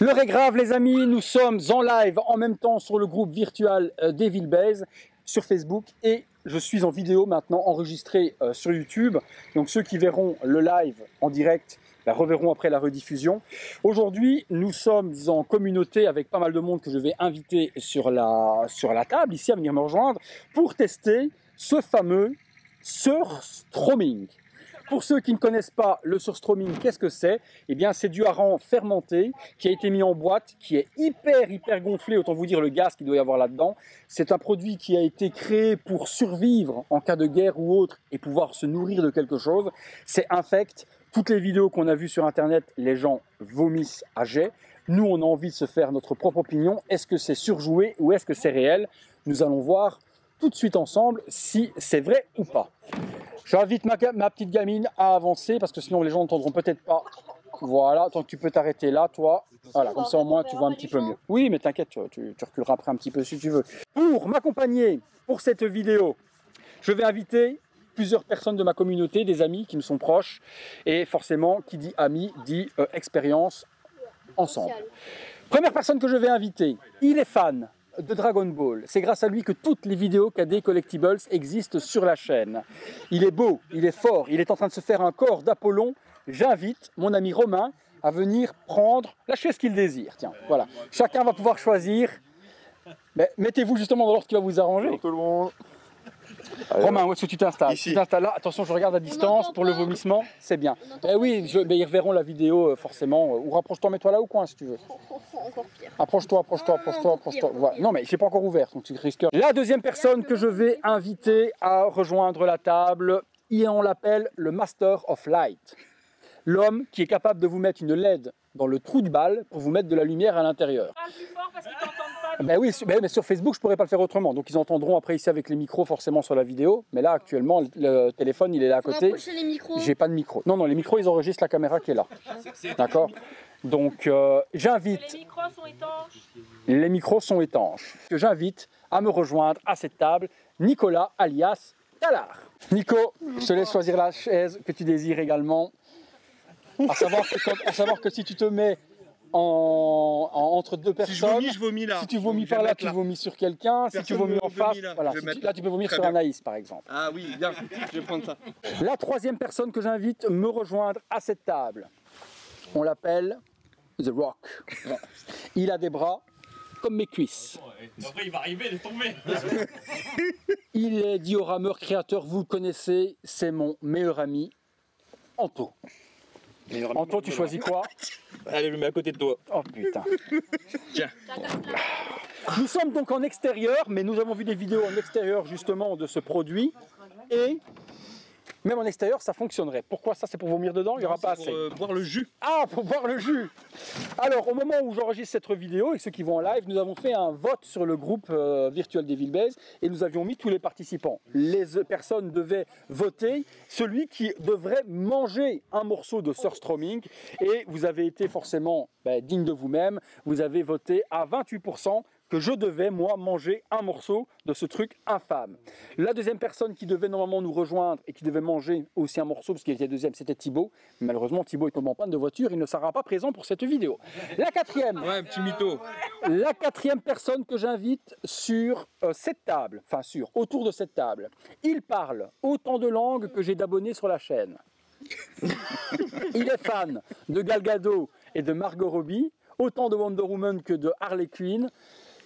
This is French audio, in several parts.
L'heure est grave les amis, nous sommes en live en même temps sur le groupe virtuel Devil Base sur Facebook et je suis en vidéo maintenant enregistré sur YouTube. Donc ceux qui verront le live en direct reverront après la rediffusion. Aujourd'hui nous sommes en communauté avec pas mal de monde que je vais inviter sur la table ici à venir me rejoindre pour tester ce fameux surströmming. Pour ceux qui ne connaissent pas le surströmming, qu'est-ce que c'est? Eh bien, c'est du hareng fermenté qui a été mis en boîte, qui est hyper gonflé, autant vous dire le gaz qu'il doit y avoir là-dedans. C'est un produit qui a été créé pour survivre en cas de guerre ou autre et pouvoir se nourrir de quelque chose. C'est infect. Toutes les vidéos qu'on a vues sur Internet, les gens vomissent à jet. Nous, on a envie de se faire notre propre opinion. Est-ce que c'est surjoué ou est-ce que c'est réel? Nous allons voir tout de suite ensemble si c'est vrai ou pas. J'invite ma petite gamine à avancer parce que sinon les gens n'entendront peut-être pas. Voilà, tant que tu peux t'arrêter là, toi. Voilà, comme ça au moins tu vois un petit peu mieux. Oui, mais t'inquiète, tu reculeras après un petit peu si tu veux. Pour m'accompagner pour cette vidéo, je vais inviter plusieurs personnes de ma communauté, des amis qui me sont proches. Et forcément, qui dit amis, dit expérience ensemble. Première personne que je vais inviter, il est fan de Dragon Ball. C'est grâce à lui que toutes les vidéos KD Collectibles existent sur la chaîne. Il est beau, il est fort, il est en train de se faire un corps d'Apollon. J'invite mon ami Romain à venir prendre la chaise qu'il désire. Tiens, voilà. Chacun va pouvoir choisir. Mais mettez-vous justement dans l'ordre qui va vous arranger. Bonjour tout le monde. Romain, où est-ce que tu t'installes? Ici. Tu t'installes là. Attention, je regarde à distance pour le vomissement. C'est bien. Eh oui, ils reverront la vidéo forcément. Ou rapproche-toi, mets-toi là ou coin si tu veux. Encore pire. Approche-toi. Voilà. Non, mais c'est pas encore ouvert, donc tu risques. La deuxième personne que je vais inviter à rejoindre la table, on l'appelle le Master of Light. L'homme qui est capable de vous mettre une LED dans le trou de balle pour vous mettre de la lumière à l'intérieur. Parle plus fort parce qu'ils t'entendent pas. Ben oui, mais sur Facebook, je pourrais pas le faire autrement. Donc ils entendront après ici avec les micros forcément sur la vidéo. Mais là, actuellement, le téléphone, il est là à côté. Les micros. J'ai pas de micro. Non, les micros, ils enregistrent la caméra qui est là. D'accord? Donc j'invite... Les micros sont étanches. Les micros sont étanches. J'invite à me rejoindre à cette table Nicolas alias Talar. Nico, je te laisse choisir la chaise que tu désires également. À savoir que si tu te mets entre deux personnes, Si je vomis, je vomis là. si tu vomis Donc, je par vais là, mettre tu là. vomis sur quelqu'un. Si tu Personne vomis ne en vomit face, là. voilà. Je vais mettre- Là tu peux vomir Très sur bien. Anaïs par exemple. Ah oui, bien, je vais prendre ça. La troisième personne que j'invite me rejoindre à cette table, on l'appelle The Rock. Il a des bras comme mes cuisses. Après il va arriver, laisse tomber. Il est diorameur créateur, vous le connaissez, c'est mon meilleur ami, Anto. Anto, tu choisis quoi? Allez, je le mets à côté de toi. Oh putain. Tiens. Nous sommes donc en extérieur, mais nous avons vu des vidéos en extérieur justement de ce produit. Et même en extérieur, ça fonctionnerait. Pourquoi ça? C'est pour vomir dedans? Il n'y aura pas assez. Pour boire le jus. Ah, pour boire le jus. Alors, au moment où j'enregistre cette vidéo, et ceux qui vont en live, nous avons fait un vote sur le groupe virtuel Devil Base et nous avions mis tous les participants. Les personnes devaient voter celui qui devrait manger un morceau de surströmming et vous avez été forcément digne de vous-même. Vous avez voté à 28% que je devais, moi, manger un morceau de ce truc infâme. La deuxième personne qui devait normalement nous rejoindre et qui devait manger aussi un morceau, parce qu'il était deuxième, c'était Thibaut. Malheureusement, Thibaut est tombé en panne de voiture, il ne sera pas présent pour cette vidéo. La quatrième, Ouais, petit mytho. la quatrième personne que j'invite sur cette table, autour de cette table, il parle autant de langues que j'ai d'abonnés sur la chaîne. Il est fan de Gal Gadot et de Margot Robbie, autant de Wonder Woman que de Harley Quinn.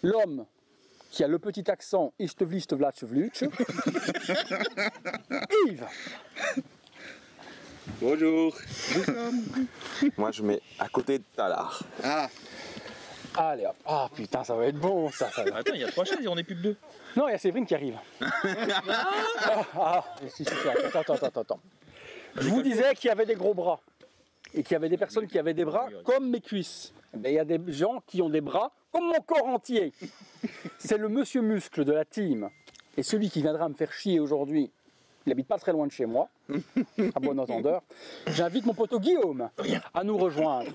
L'homme qui a le petit accent Istevlist Vlatchevlutch. Yves. Bonjour. Moi, je mets à côté de Talar. Ah. Allez hop. Ah putain, ça va être bon ça. Attends, il y a 3 chaises et on est plus que 2. Non, il y a Séverine qui arrive. Si, attends. Je vous disais qu'il y avait des gros bras. Et qu'il y avait des personnes qui avaient des bras comme mes cuisses. Il y a des gens qui ont des bras comme mon corps entier. C'est le monsieur muscle de la team. Et celui qui viendra me faire chier aujourd'hui, il habite pas très loin de chez moi, à bon entendeur. J'invite mon poteau Guillaume à nous rejoindre.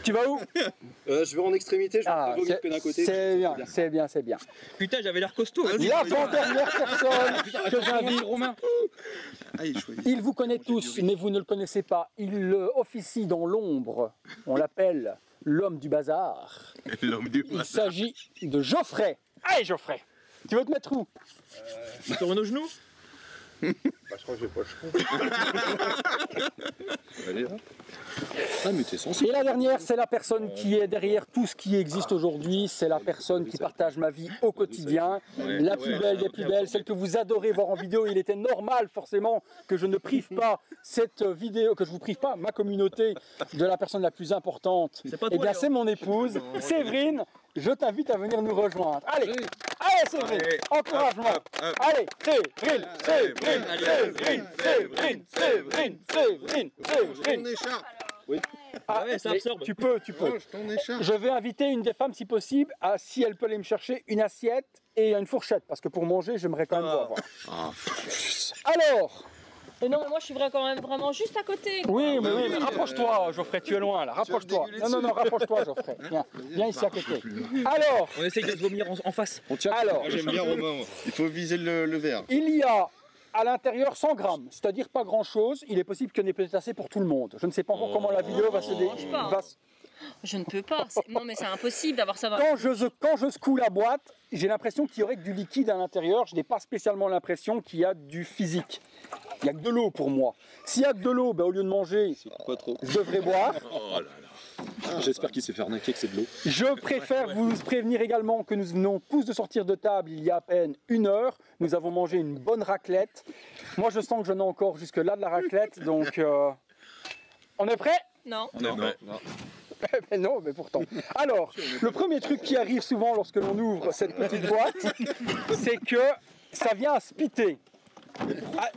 Tu vas où? Je vais en extrémité, je vais vomir que d'un côté. C'est bien. Putain, j'avais l'air costaud. La dernière personne que j'invite, Romain. Ah, il choisit. Il vous connaît tous, mais vous ne le connaissez pas. Il officie dans l'ombre. On l'appelle l'homme du bazar. L'homme du Il s'agit de Geoffrey. Allez Geoffrey, tu veux te mettre où? Sur nos genoux? Bah, je crois que j'ai pas le choix. Allez, là. Ah, mais t'es censé. Et la dernière, c'est la personne qui est derrière tout ce qui existe aujourd'hui. C'est la personne qui partage ma vie au quotidien. La plus belle des plus belles, celle que vous adorez voir en vidéo. Il était normal forcément que je ne prive pas cette vidéo, que je vous prive pas ma communauté de la personne la plus importante. Eh bien, c'est mon épouse, Séverine. Je t'invite à venir nous rejoindre. Allez, allez Séverine, encouragement. Allez, Séverine, Séverine, Séverine, Séverine, Séverine, Séverine, Séverine. Ton écharpe. Ah, Ouais, ça mais absorbe. tu peux. Range ton écharpe. Je vais inviter une des femmes, si possible, à, si elle peut aller me chercher une assiette et une fourchette, parce que pour manger, j'aimerais quand même voir. Alors, Mais non, mais moi je suis quand même vraiment juste à côté. oui, mais rapproche-toi, Geoffrey, tu es loin là, rapproche-toi. Non, rapproche-toi, Geoffrey. Viens ici à côté. Alors, On essaye de se vomir en face. alors, Moi, j'aime bien Romain. Moi. Il faut viser le verre. il y a à l'intérieur 100 grammes, c'est-à-dire pas grand-chose. Il est possible qu'il y en ait peut-être assez pour tout le monde. Je ne sais pas encore comment la vidéo va se mange pas. va se- Je ne peux pas. Non, mais c'est impossible d'avoir ça. Quand je secoue la boîte, j'ai l'impression qu'il y aurait que du liquide à l'intérieur. Je n'ai pas spécialement l'impression qu'il y a du physique. Il n'y a que de l'eau pour moi. S'il y a que de l'eau, ben, au lieu de manger, Pas trop. je devrais boire. J'espère qu'il s'est fait arnaquer que c'est de l'eau. Je préfère vous prévenir également que nous venons tous de sortir de table il y a à peine 1 heure. Nous avons mangé une bonne raclette. Moi, je sens que je n'ai encore jusque là de la raclette. Donc, on est prêt? Non. Non. Mais non, mais pourtant. Alors, le premier truc qui arrive souvent lorsque l'on ouvre cette petite boîte, c'est que ça vient à spiter.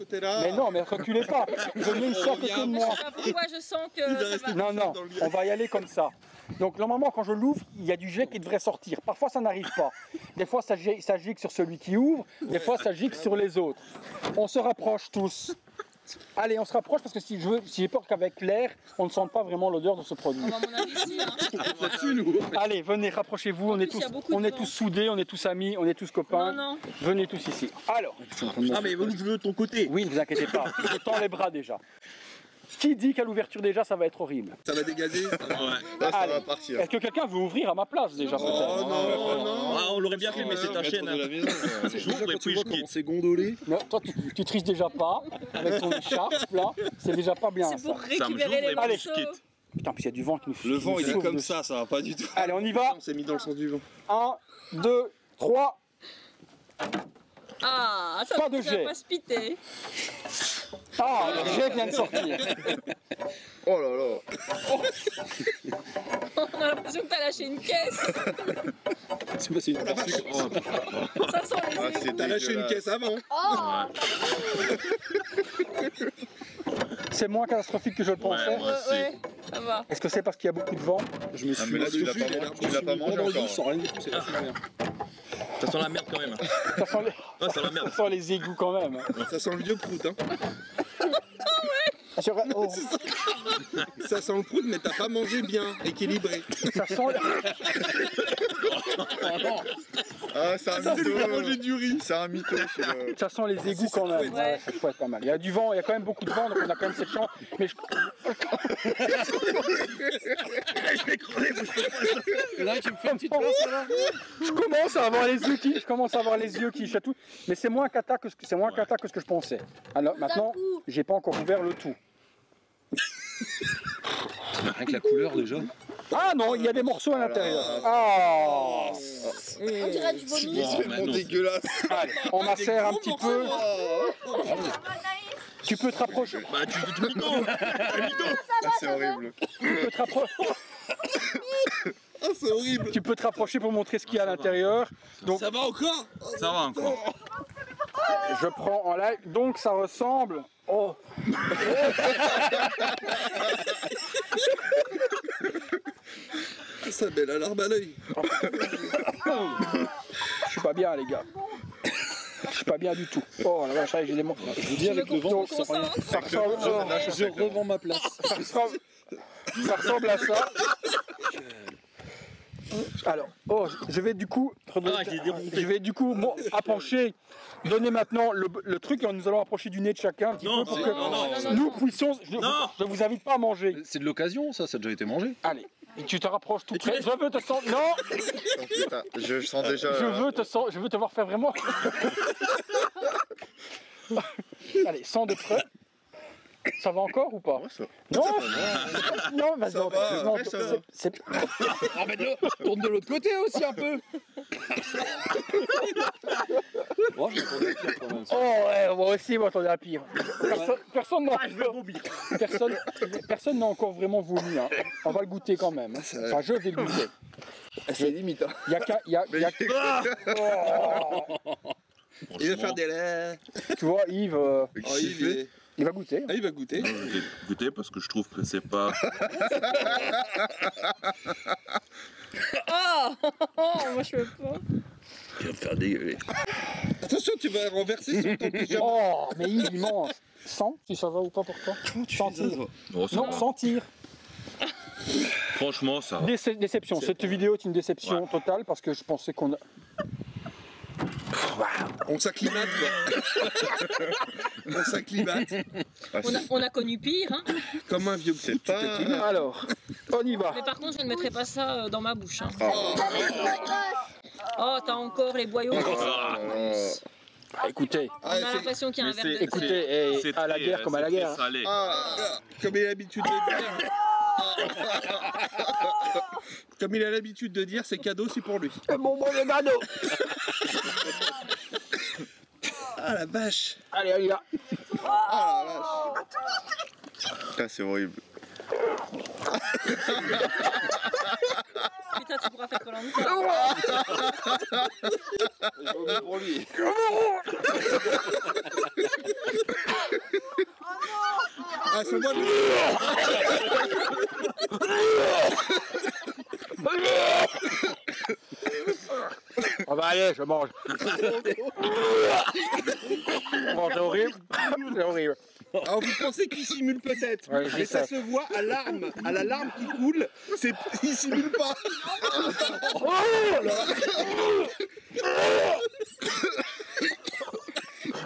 T'es là. Mais non, mais reculez pas. Je viens ici à côté de moi. Je sais pas pourquoi je sens que ça va. Non, on va y aller comme ça. Donc normalement quand je l'ouvre, il y a du jet qui devrait sortir. Parfois ça n'arrive pas. Des fois ça gicle sur celui qui ouvre, des fois ça gicle sur les autres. On se rapproche tous. Allez, on se rapproche parce que si j'ai peur qu'avec l'air, on ne sente pas vraiment l'odeur de ce produit. À mon avis, si. Hein. Allez, venez, rapprochez-vous, on est plus, il y a beaucoup de on est vent. tous soudés, on est tous amis, on est tous copains. Non. Venez tous ici. Alors, Ah, mais ouvre-le de ton côté. oui, ne vous inquiétez pas, je tends les bras déjà. Qui dit qu'à l'ouverture déjà, ça va être horrible? Ça va dégazer. Là, ça Allez. va partir. Est-ce que quelqu'un veut ouvrir à ma place déjà peut-être? non. Ah, on l'aurait bien fait, mais c'est ta chaîne. De la maison. J'ouvre et puis je quitte. C'est gondolé. Non, toi, tu triches déjà pas avec ton écharpe là, c'est déjà pas bien C'est ça. pour récupérer les Allez, morceaux. Putain, puis il y a du vent qui nous Le vent, il est souffle comme dessus. ça va pas du tout. Allez, on y va. On s'est mis dans le sens du vent. 1, 2, 3. Ah, ça Pas de ne jet. pas spiter. Ah, le jet vient de sortir. Oh là là. On a l'impression que t'as lâché une caisse. C'est passé une partie. Ça sent les Ah, égouts. c'est T'as lâché une caisse avant. Oh, C'est moins catastrophique que je le pensais. ouais, ça va. Est-ce que c'est parce qu'il y a beaucoup de vent? Je me suis mais là, tu l'as pas mangé encore. sans rien du tout, c'est la rien. Ça sent la merde quand même. Ça sent les, Ah, ça sent la merde. ça sent les égouts quand même. Ça sent le vieux prout, hein. Ah, c'est vrai. Oh, Ça sent le prout, mais t'as pas mangé bien, équilibré. ça sent. Ah, c'est un mytho. du riz. C'est un mytho. Ça sent les égouts quand même. Ouais, c'est chouette, pas mal. Il y a du vent, il y a quand même beaucoup de vent, donc on a quand même cette chance. Mais je... Je commence à avoir les yeux qui chatouillent, mais c'est moins cata que ce que je pensais. Alors maintenant, j'ai pas encore ouvert le tout. Rien que la couleur déjà. Ah non, il y a des morceaux à l'intérieur. Ah. On dirait du vomi. C'est vraiment dégueulasse. Allez, on macère un petit peu. Tu peux te rapprocher. Bah, tu mytho. Ah, c'est horrible. Tu peux te rapprocher. Ah, c'est horrible. Tu peux te rapprocher pour montrer ce qu'il y a à l'intérieur. Donc Ça va encore? Ça va encore. je prends en live. Donc ça ressemble. Oh. Ça met la larme à l'œil. Je suis pas bien les gars. Je suis pas bien du tout. Oh la vache, j'ai des mots. Je vous dis, avec le vent, ça sent rien. Ça ressemble, Je revends ma place. ça ressemble à ça. Alors, je vais du coup, j'ai démonté. je vais du coup approcher, donner maintenant le truc et nous allons approcher du nez de chacun un petit Non, peu pour c'est- que non, nous puissions. Non. Je vous invite pas à manger. C'est de l'occasion, ça a déjà été mangé. Allez, et tu te rapproches tout près. Je veux te sentir. Non, Oh, putain, je sens déjà. je veux te voir faire vraiment. Allez, sens de près. Ça va encore ou pas? Ouais, ça- Non, non, vas-y. Ça va, non, ouais, ça va. c'est- Tourne de l'autre côté aussi un peu. Bon, je m'attendais à pire quand même. Oh ouais, moi aussi, moi j'en ai à pire. Personne n'a personne n'a encore vraiment vomi. Hein. On va le goûter quand même. Enfin, je vais le goûter. C'est limite. Hein. Il y a qu'un. Oh. Il va faire des laits. Tu vois, Yves, Oh, il va goûter. il va goûter. Je vais goûter parce que je trouve que c'est pas. Moi je peux pas. Il va me faire dégueuler. Attention, tu vas renverser sur ton pyjama. Oh, mais Yves, il mange. Sens si ça va ou pas pour toi. Sentir. Oh, ça Non, va. sentir. Franchement, ça va. Déception. Cette vidéo est une déception totale parce que je pensais qu'on a. On s'acclimate, quoi. On s'acclimate. On a connu pire, hein. Comme un vieux C'est prout, tu pas- t'acclimates. Alors, on y va. Mais par contre, je ne mettrai pas ça dans ma bouche. Hein. Oh. Oh, t'as encore les boyaux. Écoutez, On a l'impression qu'il y a un Mais verre de c'est- terre. écoutez, C'est à la très, guerre comme à la c'est très guerre. salé. Comme il a l'habitude de dire. Comme il a l'habitude de dire, c'est cadeau, c'est pour lui. Mon bon cadeau. Ah la vache. Allez, on y va. Ah la vache. Putain, c'est horrible. Putain, tu pourras faire Koh-Lanta. Pour lui. Ah, c'est moi le... On va aller, je mange. Bon, c'est horrible. C'est horrible. Alors vous pensez qu'il simule peut-être, Ouais, je mais ça sais. se voit à l'arme, à la larme qui coule, il simule pas.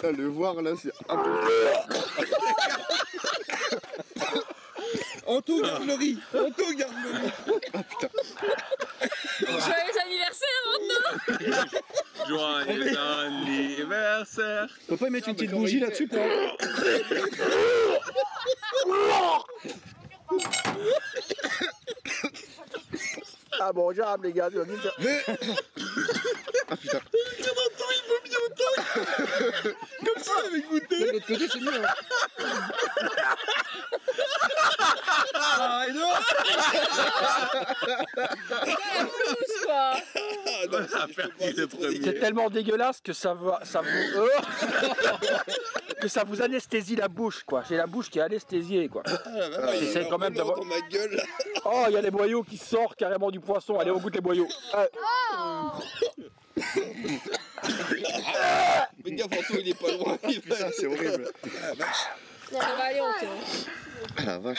Ah, le voir là, c'est impossible. Anto garde le riz. Anto garde le riz. Joyeux anniversaire, maintenant. Joyeux anniversaire. On peut pas y mettre une petite bougie là-dessus pour. Ah bon, j'arrive les gars. Mais Ah putain. comme ça avec goûté. De l'autre côté, c'est mieux. Hein. Ah, et non. Tous, quoi. C'est tellement dégueulasse que ça vous que ça vous anesthésie la bouche, quoi. J'ai la bouche qui est anesthésiée, quoi. J'essaie quand même d'avoir. Dans ma gueule là. Oh, il y a les boyaux qui sortent carrément du poisson. Allez, on goûte les boyaux. Mais gars, Anto il est pas loin. Putain, c'est horrible. Ça va aller, on te. Ah la vache.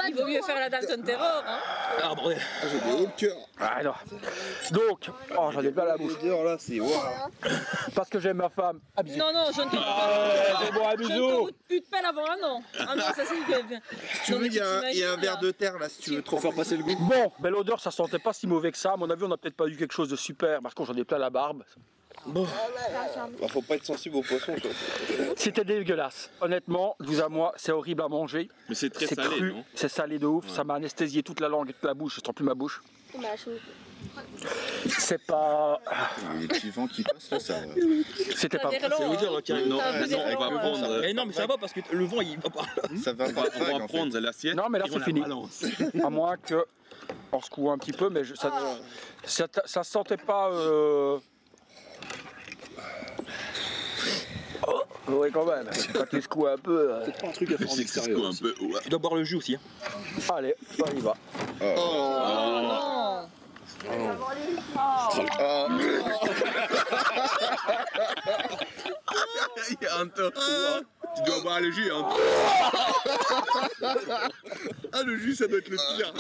Il vaut mieux faire la Dalton Terror, hein. Ah, bordel. Ah, j'ai des hauts de cœur. Ah non. Donc, oh, j'en ai plein la bouche. L'odeur là, c'est waouh. Parce que j'aime ma femme. Abusé. Non, non, je ne te. C'est bon, Je ne bisous. te plus de pelle avant un an. Ah non, ça c'est bien. Si tu veux, il y a un verre de terre là, si tu veux trop Pour faire passer le goût. Bon, belle odeur, ça sentait pas si mauvais que ça. À mon avis, on a peut-être pas eu quelque chose de super. Parce que j'en ai plein la barbe. Bah, faut pas être sensible aux poissons, quoi. C'était dégueulasse. Honnêtement, vous à moi, c'est horrible à manger. Mais c'est très C'est salé, cru, non? c'est salé de ouf. Ça m'a anesthésié toute la langue et toute la bouche. Je sens plus ma bouche. C'est pas. Il y a des petits vents qui passent là, ça. C'était pas. T'as des relents, Ça veut dire hein. qu'il y a une- T'as un peu des non, on va relents, prendre. Eh non, mais ça va parce que le vent il va pas. Ça va On pas va vague, en fait. prendre l'assiette. Non, mais là, et c'est on la fini. balance. À moins que. On secoue un petit peu, mais ça sentait pas. Oh, oui, quand même. Quand tu secoues un peu. C'est pas un truc à faire en C'est que c'est extérieur. un peu. Ouais. Tu dois boire le jus aussi. Hein. Allez, on y va. Non. Ah, Il y a un temps. Tu dois boire le jus, hein. Ah, le jus, ça doit être le pire.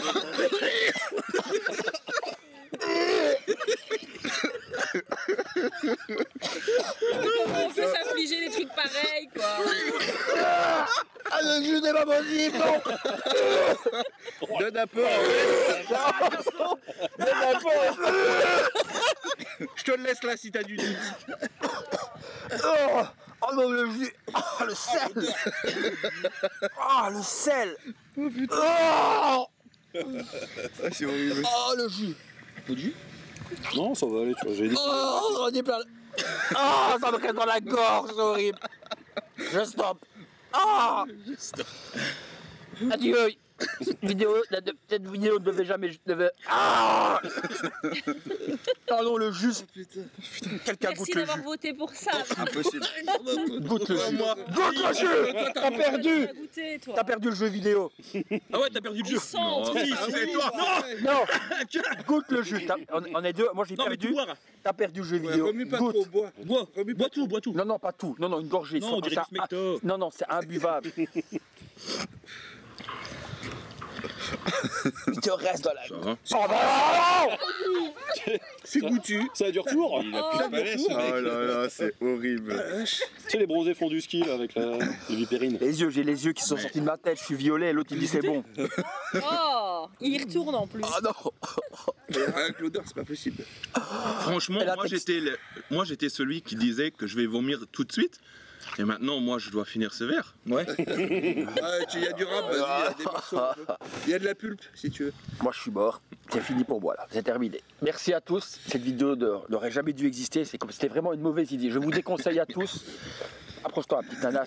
Comment on peut s'affliger des trucs pareils, quoi? Ah, le jus n'est pas possible, non. Donne un peu. Je te le laisse là si t'as du doute. Oh non, le jus. Oh, le sel. Ah, le sel. Oh putain. C'est horrible. Oh, le jus. Non, ça va aller, tu vois. J'ai dit. Oh, on est plein. Oh, ça me reste dans la gorge, c'est horrible. Je stoppe. Ah. Adieu. Cette vidéo ne devait jamais. Ah. Oh non, le jus. Quelqu'un Merci goûte le d'avoir jus. voté pour ça. Impossible. Goûte le jus. Moi. Goûte le jus. T'as perdu. T'as goûté, toi. T'as perdu le jeu vidéo. Ah ouais, t'as perdu le jeu. Il sent, tu Si, sais. c'est toi. Non. Goûte le jus. On est deux. Moi j'ai Non, mais perdu. tout boire. T'as perdu le jeu Ouais, vidéo. remue pas Goûte. trop, bois. Bois, Remue pas bois tout. Non, non, pas tout. Non, non, une gorgée. Non, on dirait Ça- du smecto. non, non, c'est imbuvable. Il te reste dans la gorge. Oh, C'est goûtu. Ça a du retour. Il a plus de palais, ce mec. Oh là là, c'est horrible. Tu sais, les bronzés font du ski là, avec la vipérine. Les yeux, j'ai les yeux qui sont sortis de ma tête. Je suis violet. L'autre il dit c'est bon. Oh, il y retourne en plus. Oh non. Avec l'odeur, c'est pas possible. Franchement, Et la moi j'étais celui qui disait que je vais vomir tout de suite. Et maintenant, moi, je dois finir ce verre. Ouais. Il y a du rap, vas-y, il y a des morceaux. un peu. Il y a de la pulpe, si tu veux. Moi je suis mort. C'est fini pour moi là. C'est terminé. Merci à tous. Cette vidéo n'aurait jamais dû exister. C'était vraiment une mauvaise idée. Je vous déconseille à tous. Approche-toi, un petit nanas.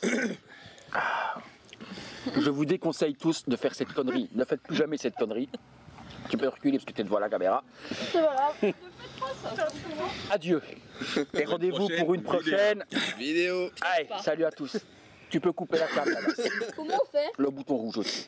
Je vous déconseille tous de faire cette connerie. Ne faites plus jamais cette connerie. Tu peux reculer parce que tu es devant la caméra. Adieu. Et rendez-vous pour une prochaine Vidéo. Allez, salut à tous. Tu peux couper la cam, Nanas. Comment on fait? Le bouton rouge aussi.